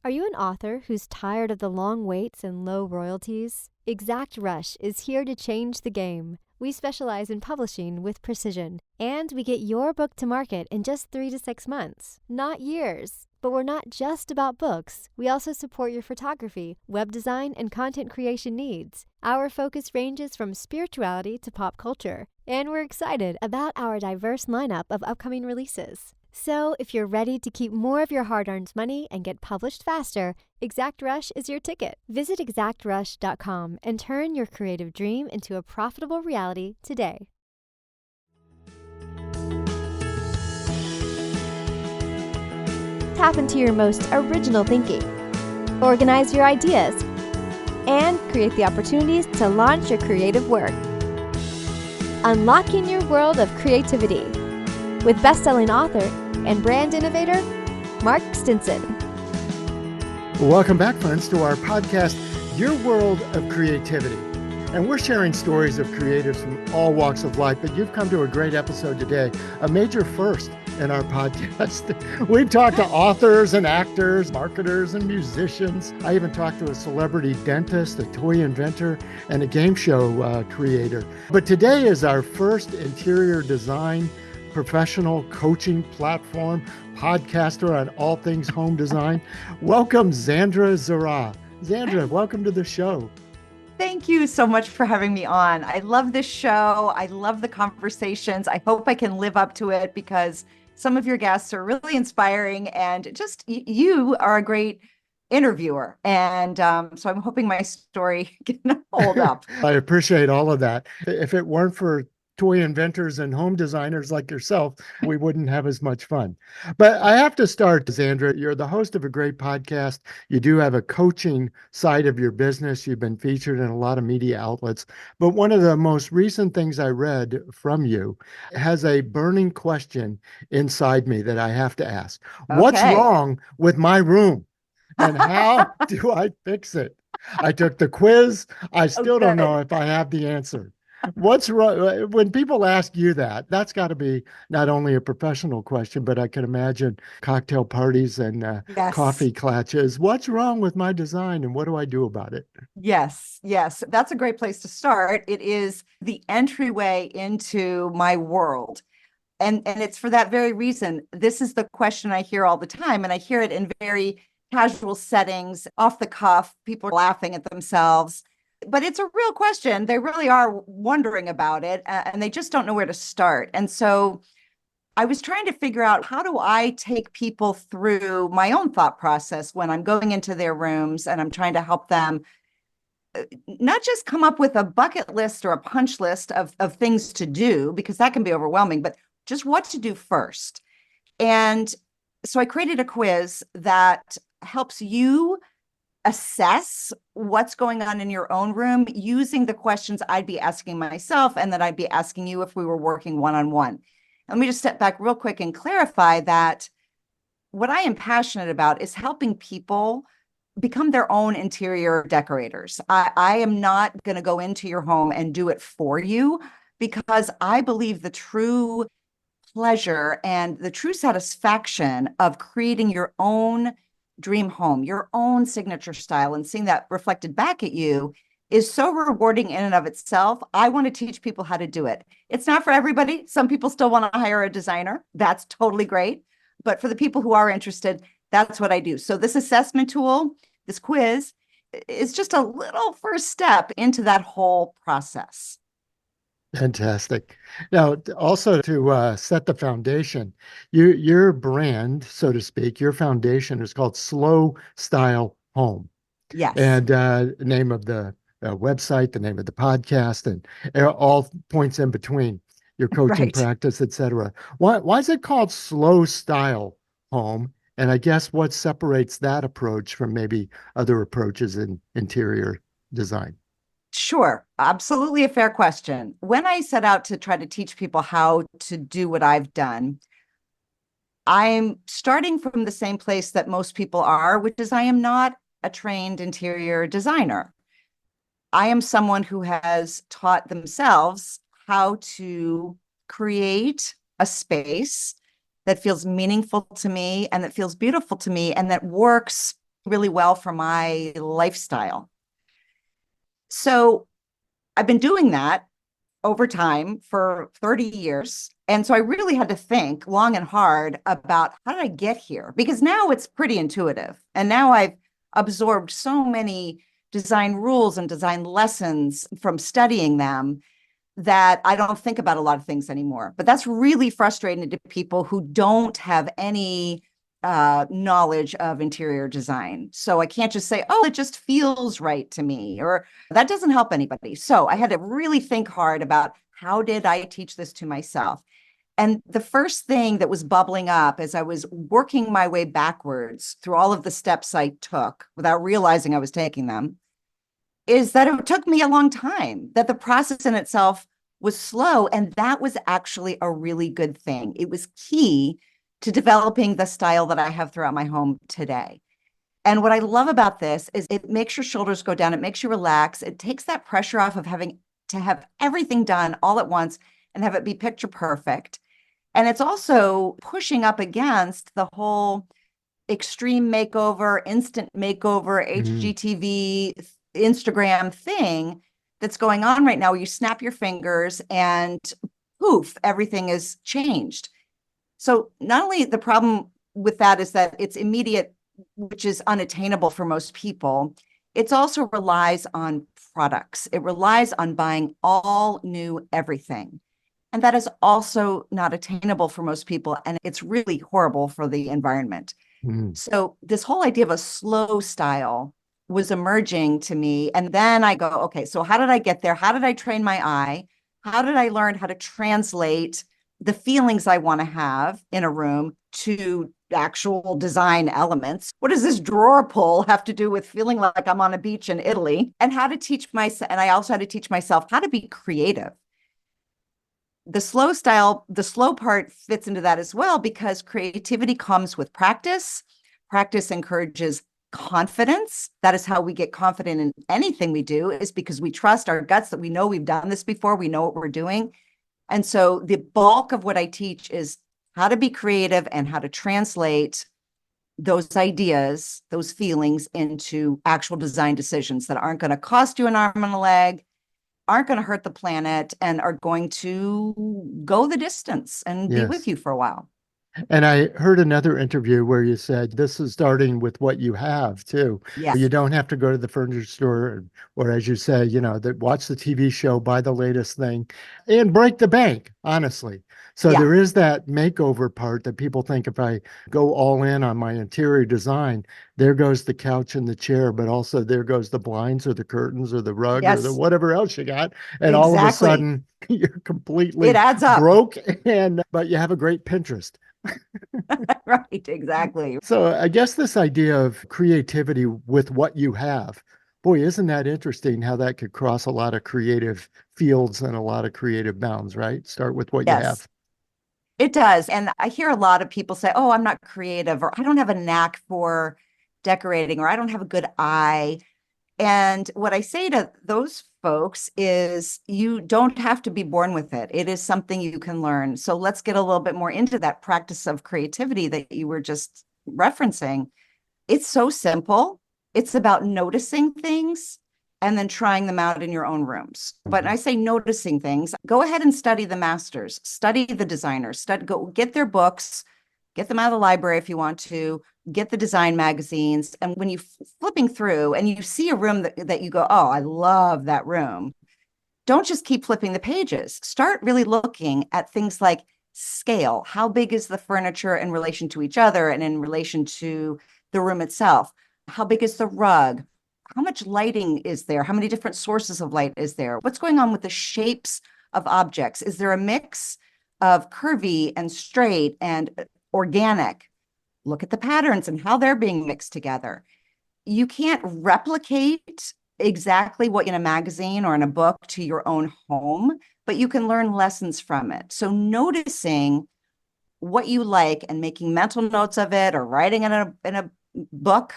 Are you an author who's tired of the long waits and low royalties? Exact Rush is here to change the game. We specialize in publishing with precision, and we get your book to market in just 3 to 6 months, not years. But we're not just about books. We also support your photography, web design, and content creation needs. Our focus ranges from spirituality to pop culture, and we're excited about our diverse lineup of upcoming releases. So, if you're ready to keep more of your hard-earned money and get published faster, Exact Rush is your ticket. Visit exactrush.com and turn your creative dream into a profitable reality today. Tap into your most original thinking, organize your ideas, and create the opportunities to launch your creative work. Unlocking your world of creativity with best-selling author and brand innovator, Mark Stinson. Welcome back, friends, to our podcast, Your World of Creativity. And we're sharing stories of creatives from all walks of life, but you've come to a great episode today, a major first in our podcast. We've talked to authors and actors, marketers and musicians. I even talked to a celebrity dentist, a toy inventor, and a game show creator. But today is our first interior design professional coaching platform, podcaster on all things home design. Welcome, Zandra Zuraw. Zandra, welcome to the show. Thank you so much for having me on. I love this show. I love the conversations. I hope I can live up to it because some of your guests are really inspiring and just you are a great interviewer. And so I'm hoping my story can hold up. I appreciate all of that. If it weren't for toy inventors and home designers like yourself, we wouldn't have as much fun. But I have to start, Zandra, you're the host of a great podcast. You do have a coaching side of your business. You've been featured in a lot of media outlets. But one of the most recent things I read from you has a burning question inside me that I have to ask. Okay. What's wrong with my room? And how do I fix it? I took the quiz. I still don't know if I have the answer. What's wrong? When people ask you that, that's got to be not only a professional question, but I can imagine cocktail parties and coffee clutches. What's wrong with my design and what do I do about it? Yes. That's a great place to start. It is the entryway into my world. And it's for that very reason. This is the question I hear all the time, and I hear it in very casual settings, off the cuff, people are laughing at themselves. But it's a real question. They really are wondering about it, and they just don't know where to start. And so I was trying to figure out, how do I take people through my own thought process when I'm going into their rooms and I'm trying to help them not just come up with a bucket list or a punch list of things to do, because that can be overwhelming, but just what to do first. And so I created a quiz that helps you assess what's going on in your own room using the questions I'd be asking myself and that I'd be asking you if we were working one-on-one. Let me just step back real quick and clarify that what I am passionate about is helping people become their own interior decorators. I am not going to go into your home and do it for you, because I believe the true pleasure and the true satisfaction of creating your own dream home, your own signature style, and seeing that reflected back at you is so rewarding in and of itself. I want to teach people how to do it. It's not for everybody. Some people still want to hire a designer. That's totally great. But for the people who are interested, that's what I do. So this assessment tool, this quiz, is just a little first step into that whole process. Fantastic. Now, also to set the foundation, your brand, so to speak, your foundation is called Slow Style Home. Yes. And name of the website, the name of the podcast, and all points in between, your coaching practice, et cetera. Why is it called Slow Style Home? And I guess what separates that approach from maybe other approaches in interior design? Sure. Absolutely a fair question. When I set out to try to teach people how to do what I've done, I'm starting from the same place that most people are, which is I am not a trained interior designer. I am someone who has taught themselves how to create a space that feels meaningful to me and that feels beautiful to me and that works really well for my lifestyle. So I've been doing that over time for 30 years. And so I really had to think long and hard about how did I get here? Because now it's pretty intuitive. And now I've absorbed so many design rules and design lessons from studying them that I don't think about a lot of things anymore. But that's really frustrating to people who don't have any knowledge of interior design. So I can't just say, oh, it just feels right to me, or that doesn't help anybody. So I had to really think hard about how did I teach this to myself? And the first thing that was bubbling up as I was working my way backwards through all of the steps I took without realizing I was taking them is that it took me a long time, that the process in itself was slow. And that was actually a really good thing. It was key to developing the style that I have throughout my home today. And what I love about this is it makes your shoulders go down. It makes you relax. It takes that pressure off of having to have everything done all at once and have it be picture perfect. And it's also pushing up against the whole extreme makeover, instant makeover, HGTV, Instagram thing that's going on right now, where you snap your fingers and poof, everything is changed. So not only the problem with that is that it's immediate, which is unattainable for most people, it also relies on products. It relies on buying all new everything. And that is also not attainable for most people. And it's really horrible for the environment. So this whole idea of a slow style was emerging to me. And then I go, okay, so how did I get there? How did I train my eye? How did I learn how to translate the feelings I want to have in a room to actual design elements? What does this drawer pull have to do with feeling like I'm on a beach in Italy? And how to teach myself, and I also had to teach myself how to be creative. The slow part fits into that as well, because creativity comes with practice. Practice encourages confidence. That is how we get confident in anything we do, is because we trust our guts, that we know we've done this before, we know what we're doing. And so the bulk of what I teach is how to be creative and how to translate those ideas, those feelings into actual design decisions that aren't going to cost you an arm and a leg, aren't going to hurt the planet, and are going to go the distance and be with you for a while. And I heard another interview where you said this is starting with what you have too. Yes. You don't have to go to the furniture store, or as you say, watch the TV show, buy the latest thing, and break the bank, honestly. So there is that makeover part that people think, if I go all in on my interior design, there goes the couch and the chair, but also there goes the blinds or the curtains or the rug or the whatever else you got. And all of a sudden you're completely it adds up. broke, but you have a great Pinterest. Right, exactly. So I guess this idea of creativity with what you have, boy, isn't that interesting how that could cross a lot of creative fields and a lot of creative bounds, right? Start with what you have. It does. And I hear a lot of people say, oh, I'm not creative, or I don't have a knack for decorating, or I don't have a good eye. And what I say to those folks is, you don't have to be born with it. It is something you can learn. So let's get a little bit more into that practice of creativity that you were just referencing. It's so simple. It's about noticing things and then trying them out in your own rooms. But I say noticing things, go ahead and study the masters, study the designers, go get their books, get them out of the library if you want to, get the design magazines. And when you flipping through and you see a room that you go, oh, I love that room, don't just keep flipping the pages. Start really looking at things like scale. How big is the furniture in relation to each other and in relation to the room itself? How big is the rug? How much lighting is there? How many different sources of light is there? What's going on with the shapes of objects? Is there a mix of curvy and straight and organic? Look at the patterns and how they're being mixed together. You can't replicate exactly what in a magazine or in a book to your own home, but you can learn lessons from it. So noticing what you like and making mental notes of it, or writing in a book,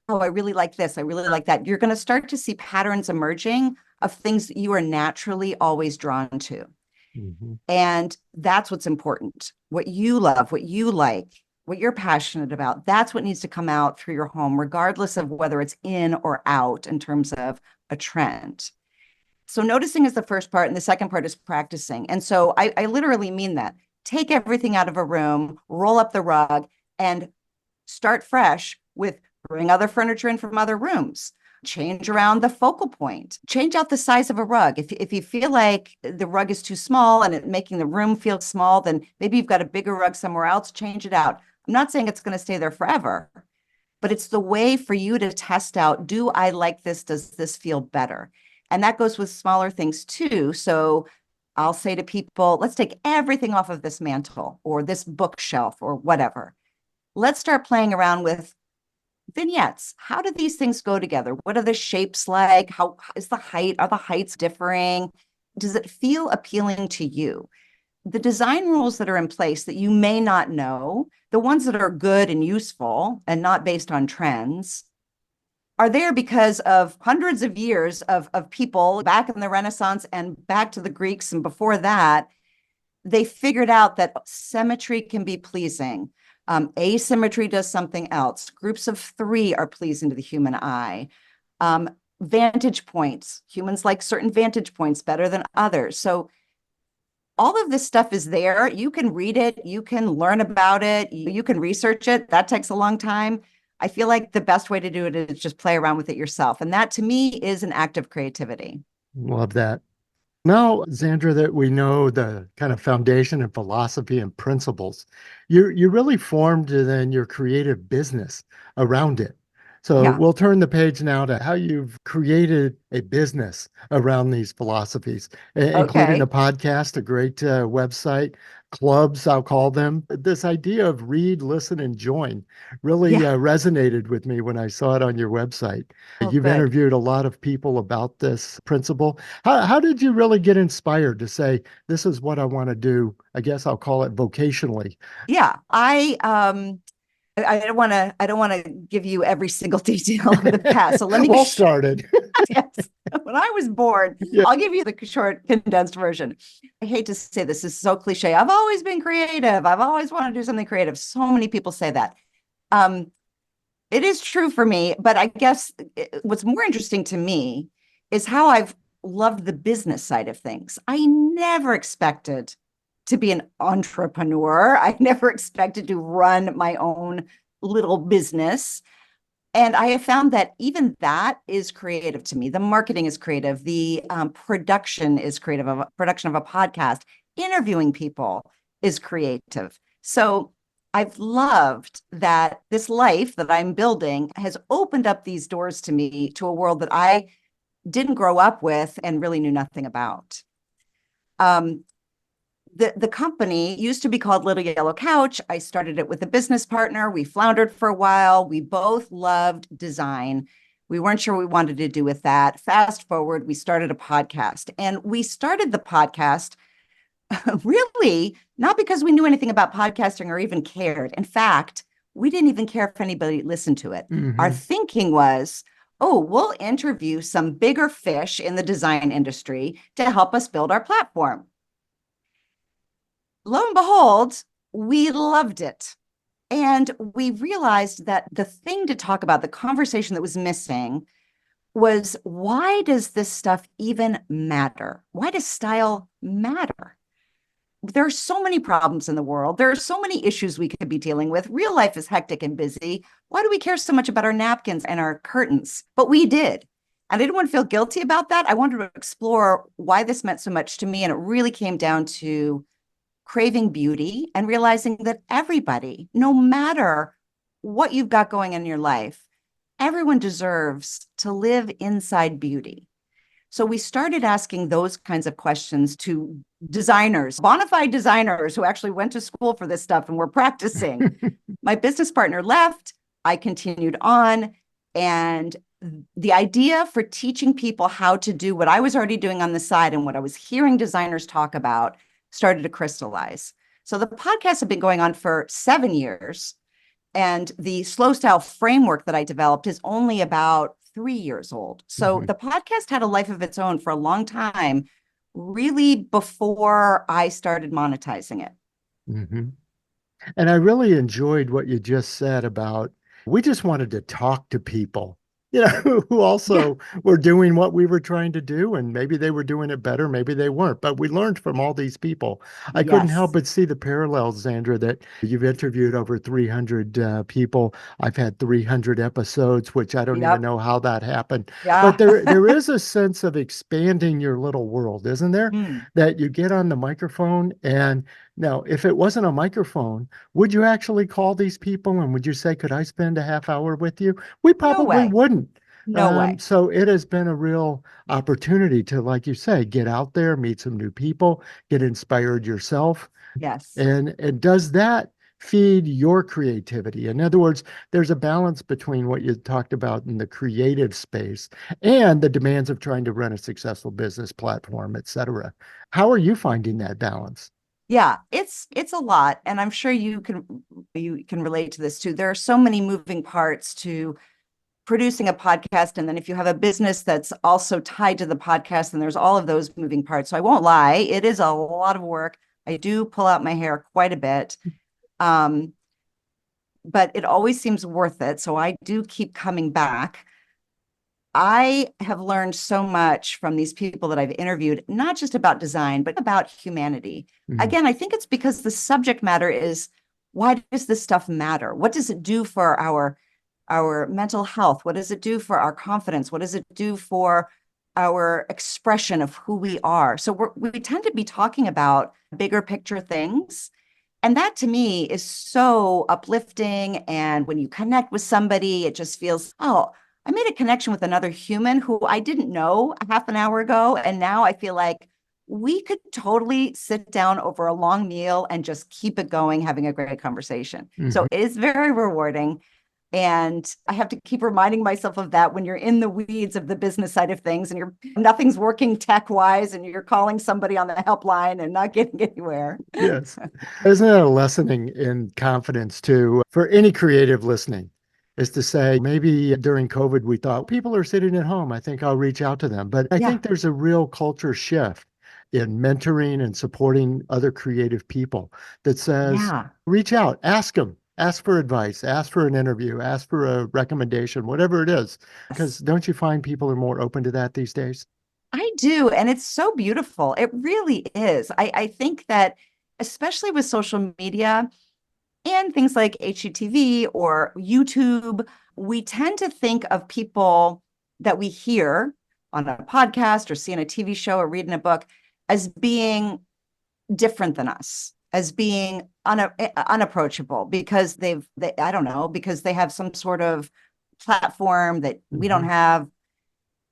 oh, I really like this, I really like that. You're going to start to see patterns emerging of things that you are naturally always drawn to. And that's what's important. What you love, what you like, what you're passionate about, that's what needs to come out through your home, regardless of whether it's in or out in terms of a trend. So noticing is the first part, and the second part is practicing. And so I literally mean that. Take everything out of a room, roll up the rug, and start fresh with bring other furniture in from other rooms. Change around the focal point. Change out the size of a rug. If you feel like the rug is too small and it making the room feel small, then maybe you've got a bigger rug somewhere else. Change it out. I'm not saying it's going to stay there forever, but it's the way for you to test out, do I like this? Does this feel better? And that goes with smaller things too. So I'll say to people, let's take everything off of this mantle or this bookshelf or whatever. Let's start playing around with vignettes. How do these things go together? What are the shapes like? How is the height? Are the heights differing? Does it feel appealing to you? The design rules that are in place that you may not know, the ones that are good and useful and not based on trends, are there because of hundreds of years of people back in the Renaissance and back to the Greeks and before that. They figured out that symmetry can be pleasing. Asymmetry does something else. Groups of 3 are pleasing to the human eye. Vantage points. Humans like certain vantage points better than others. So all of this stuff is there. You can read it. You can learn about it. You can research it. That takes a long time. I feel like the best way to do it is just play around with it yourself. And that to me is an act of creativity. Love that. Now, Zandra, that we know the kind of foundation and philosophy and principles, you really formed then your creative business around it. So Yeah. we'll turn the page now to how you've created a business around these philosophies, including a Okay. podcast, a great website, clubs, I'll call them. This idea of read, listen, and join really Yeah. resonated with me when I saw it on your website. Oh, You've good. interviewed a lot of people about this principle. How did you really get inspired to say, this is what I want to do? I guess I'll call it vocationally. Yeah. I don't want to give you every single detail of the past. So let me Well started. yes. When I was born, Yeah. I'll give you the short condensed version. I hate to say this is so cliche. I've always been creative. I've always wanted to do something creative. So many people say that. It is true for me, but I guess what's more interesting to me is how I've loved the business side of things. I never expected to be an entrepreneur. I never expected to run my own little business. And I have found that even that is creative to me. The marketing is creative. The production is creative. Production of a podcast, interviewing people is creative. So I've loved that this life that I'm building has opened up these doors to me to a world that I didn't grow up with and really knew nothing about. The company used to be called Little Yellow Couch. I started it with a business partner. We floundered for a while. We both loved design. We weren't sure what we wanted to do with that. Fast forward, we started a podcast. And we started the podcast really not because we knew anything about podcasting or even cared. In fact, we didn't even care if anybody listened to it. Our thinking was, oh, we'll interview some bigger fish in the design industry to help us build our platform. Lo and behold, we loved it. And we realized that the thing to talk about, the conversation that was missing, was why does this stuff even matter? Why does style matter? There are so many problems in the world. There are so many issues we could be dealing with. Real life is hectic and busy. Why do we care so much about our napkins and our curtains? But we did. And I didn't want to feel guilty about that. I wanted to explore why this meant so much to me. And it really came down to craving beauty and realizing that everybody, no matter what you've got going in your life, everyone deserves to live inside beauty. So we started asking those kinds of questions to designers, bona fide designers who actually went to school for this stuff and were practicing. My business partner left. I continued on. And the idea for teaching people how to do what I was already doing on the side and what I was hearing designers talk about started to crystallize. So the podcast had been going on for 7 years. And the slow style framework that I developed is only about 3 years old. So the podcast had a life of its own for a long time, really before I started monetizing it. And I really enjoyed what you just said about we just wanted to talk to people, who Yeah. also were doing what we were trying to do. And maybe they were doing it better, maybe they weren't. But we learned from all these people. I couldn't help Yes. but see the parallels, Zandra, that you've interviewed over 300 people. I've had 300 episodes, which I don't even Yep. know how that happened. But Yeah. there is a sense of expanding your little world, isn't there? Hmm. That you get on the microphone and now, if it wasn't a microphone, would you actually call these people and would you say, could I spend a half hour with you? We No probably way. wouldn't. No way. So it has been a real opportunity to, like you say, get out there, meet some new people, get inspired yourself. Yes. And does that feed your creativity? In other words, there's a balance between what you talked about in the creative space and the demands of trying to run a successful business platform, et cetera. How are you finding that balance? Yeah, it's a lot, and I'm sure you can relate to this too. There are so many moving parts to producing a podcast, and then if you have a business that's also tied to the podcast, then there's all of those moving parts. So I won't lie, it is a lot of work. I do pull out my hair quite a bit. Um, but it always seems worth it. So I do keep coming back. I have learned so much from these people that I've interviewed, not just about design, but about humanity. Mhm. Again, I think it's because the subject matter is, why does this stuff matter? What does it do for our mental health? What does it do for our confidence? What does it do for our expression of who we are? So we tend to be talking about bigger picture things. And that to me is so uplifting. And when you connect with somebody, it just feels, oh, I made a connection with another human who I didn't know a half an hour ago. And now I feel like we could totally sit down over a long meal and just keep it going, having a great conversation. So Mhm. it is very rewarding. And I have to keep reminding myself of that when you're in the weeds of the business side of things and nothing's working tech wise and you're calling somebody on the helpline and not getting anywhere. Yes. Isn't it a lesson in confidence too for any creative listening? Is to say maybe during COVID we thought people are sitting at home. I think I'll reach out to them. But I Yeah. think there's a real culture shift in mentoring and supporting other creative people that says Yeah. reach out, ask for advice, ask for an interview, ask for a recommendation, whatever it is. Because Yes. don't you find people are more open to that these days? I do. And it's so beautiful. It really is. I think that, especially with social media and things like HGTV or YouTube, we tend to think of people that we hear on a podcast or see in a TV show or read in a book as being different than us, as being unapproachable because I don't know, because they have some sort of platform that we don't Mhm. have.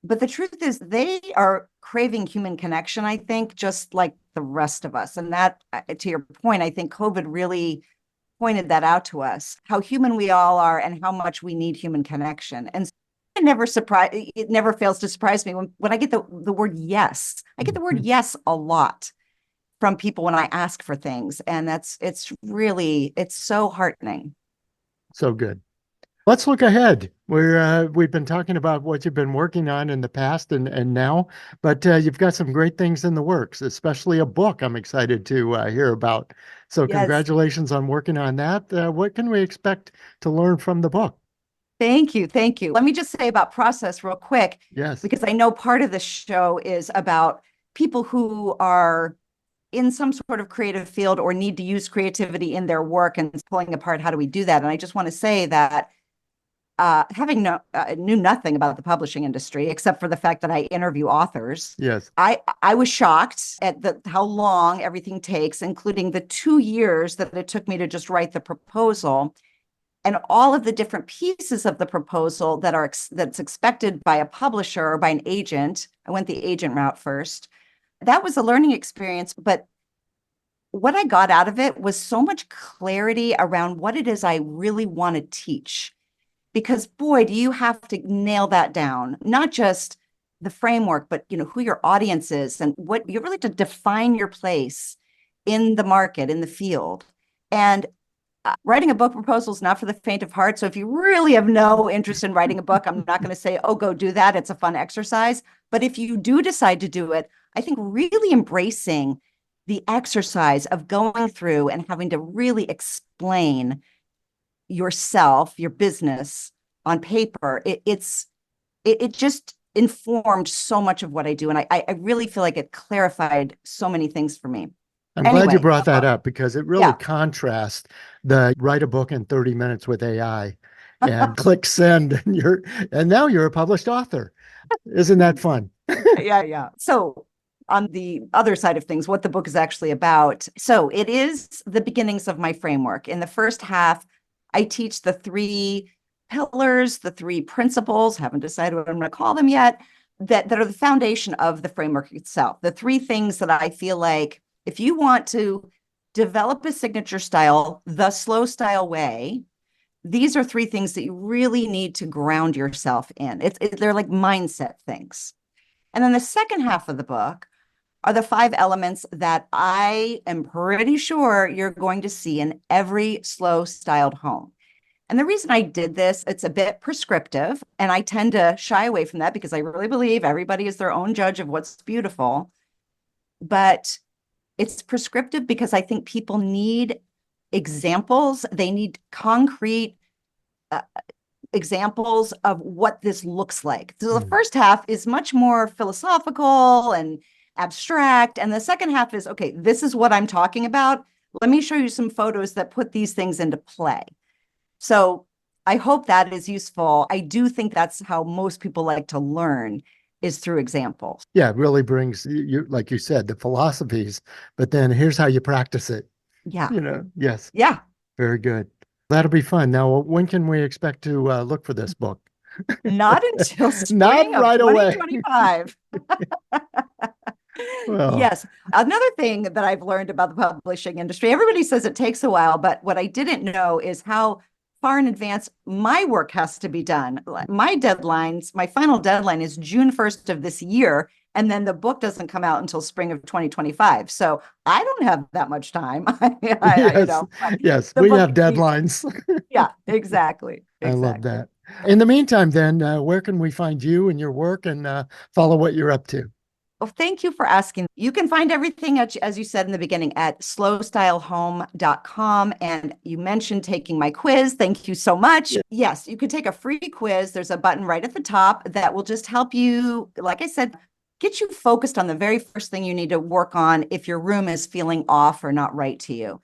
But the truth is, they are craving human connection, I think, just like the rest of us. And that, to your point, I think COVID really pointed that out to us, how human we all are and how much we need human connection. And it never fails to surprise me when I get the word yes. I get the word Mhm. yes a lot from people when I ask for things. And it's so heartening. So good. Let's look ahead. We've been talking about what you've been working on in the past and now, but you've got some great things in the works, especially a book I'm excited to hear about. So Yes. congratulations on working on that. What can we expect to learn from the book? Thank you. Thank you. Let me just say about process real quick, Yes. because I know part of the show is about people who are in some sort of creative field or need to use creativity in their work and pulling apart how do we do that. And I just want to say that having knew nothing about the publishing industry except for the fact that I interview authors. Yes. I was shocked at how long everything takes, including the 2 years that it took me to just write the proposal and all of the different pieces of the proposal that's expected by a publisher or by an agent. I went the agent route first. That was a learning experience, but what I got out of it was so much clarity around what it is I really want to teach. Because boy, do you have to nail that down, not just the framework, but who your audience is and what you really to define your place in the market, in the field. And writing a book proposal is not for the faint of heart. So if you really have no interest in writing a book, I'm not going to say, oh, go do that. It's a fun exercise. But if you do decide to do it, I think really embracing the exercise of going through and having to really explain yourself, your business on paper, it just informed so much of what I do. And I really feel like it clarified so many things for me. I'm glad you Anyway, brought that up because it really yeah. contrasts the write a book in 30 minutes with AI and click send and now you're a published author. Isn't that fun? Yeah. So on the other side of things, what the book is actually about. So it is the beginnings of my framework. In the first half, I teach the 3 pillars, the 3 principles, haven't decided what I'm going to call them yet, that are the foundation of the framework itself. The 3 things that I feel like if you want to develop a signature style, the slow style way, these are 3 things that you really need to ground yourself in. They're like mindset things. And then the second half of the book are the 5 elements that I am pretty sure you're going to see in every slow styled home. And the reason I did this, it's a bit prescriptive, and I tend to shy away from that because I really believe everybody is their own judge of what's beautiful. But it's prescriptive because I think people need examples. They need concrete examples of what this looks like. So the first half is much more philosophical and abstract. And the second half is, okay, this is what I'm talking about. Let me show you some photos that put these things into play. So I hope that is useful. I do think that's how most people like to learn, is through examples. Yeah, it really brings you, like you said, the philosophies, but then here's how you practice it. Yeah. Yes, Yeah. very good. That'll be fun. Now, when can we expect to look for this book? Not until Not spring of right away. 2025. Well, Yes. Another thing that I've learned about the publishing industry, everybody says it takes a while, but what I didn't know is how far in advance my work has to be done. My deadlines, my final deadline is June 1st of this year. And then the book doesn't come out until spring of 2025. So I don't have that much time. yes, yes, The we book have needs, deadlines. yeah, exactly. I love Exactly. that. In the meantime, then, where can we find you and your work and follow what you're up to? Well, thank you for asking. You can find everything, as you said in the beginning, at slowstylehome.com. And you mentioned taking my quiz. Thank you so much. Yeah. Yes, you can take a free quiz. There's a button right at the top that will just help you, like I said, get you focused on the very first thing you need to work on if your room is feeling off or not right to you.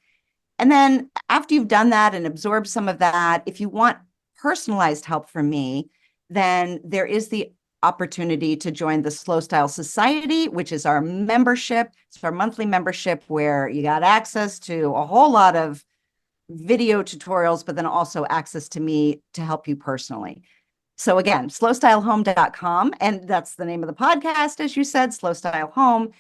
And then after you've done that and absorbed some of that, if you want personalized help from me, then there is the opportunity to join the Slow Style Society, which is our membership. It's our monthly membership where you got access to a whole lot of video tutorials, but then also access to me to help you personally. So again, slowstylehome.com. And that's the name of the podcast, as you said, Slow Style Home.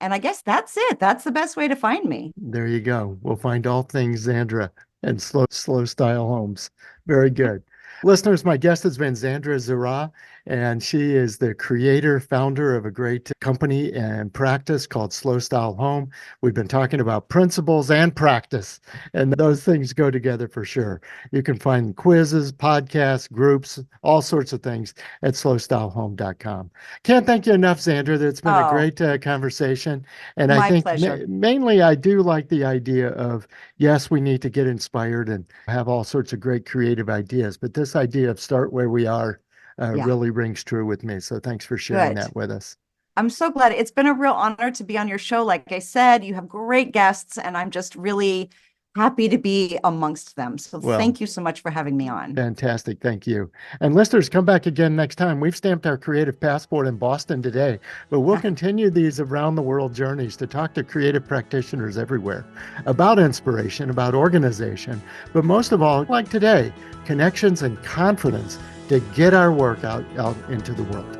And I guess that's it. That's the best way to find me. There you go. We'll find all things Zandra and slow style homes. Very good. Listeners, my guest has been Zandra Zuraw, and she is the creator, founder of a great company and practice called Slow Style Home. We've been talking about principles and practice, and those things go together for sure. You can find quizzes, podcasts, groups, all sorts of things at slowstylehome.com. Can't thank you enough, Zandra. It's been a Oh, great conversation. And I my think pleasure. mainly I do like the idea of, yes, we need to get inspired and have all sorts of great creative ideas, but this idea of start where we are Yeah, really rings true with me. So thanks for sharing good. that with us. I'm so glad. It's been a real honor to be on your show. Like I said, you have great guests, and I'm just really happy to be amongst them. So Well, thank you so much for having me on. fantastic. Thank you. And listeners, come back again next time. We've stamped our creative passport in Boston today, but we'll continue these around the world journeys to talk to creative practitioners everywhere about inspiration, about organization, but most of all, like today, connections and confidence to get our work out into the world.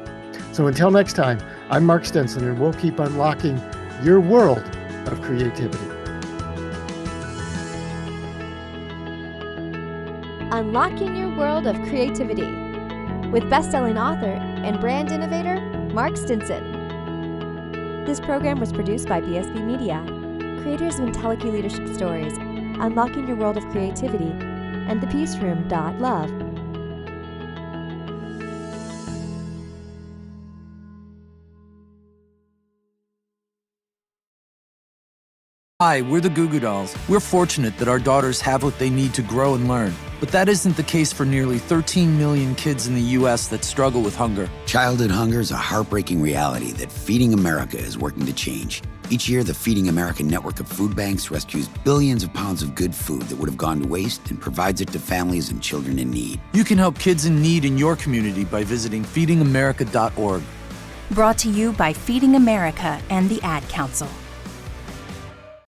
So until next time, I'm Mark Stinson, and we'll keep unlocking your world of creativity. Unlocking Your World of Creativity with best-selling author and brand innovator Mark Stinson. This program was produced by BSB Media, creators of IntelliKey Leadership Stories, Unlocking Your World of Creativity, and thepeaceroom.love. Hi, we're the Goo Goo Dolls. We're fortunate that our daughters have what they need to grow and learn. But that isn't the case for nearly 13 million kids in the U.S. that struggle with hunger. Childhood hunger is a heartbreaking reality that Feeding America is working to change. Each year, the Feeding America network of food banks rescues billions of pounds of good food that would have gone to waste and provides it to families and children in need. You can help kids in need in your community by visiting feedingamerica.org. Brought to you by Feeding America and the Ad Council.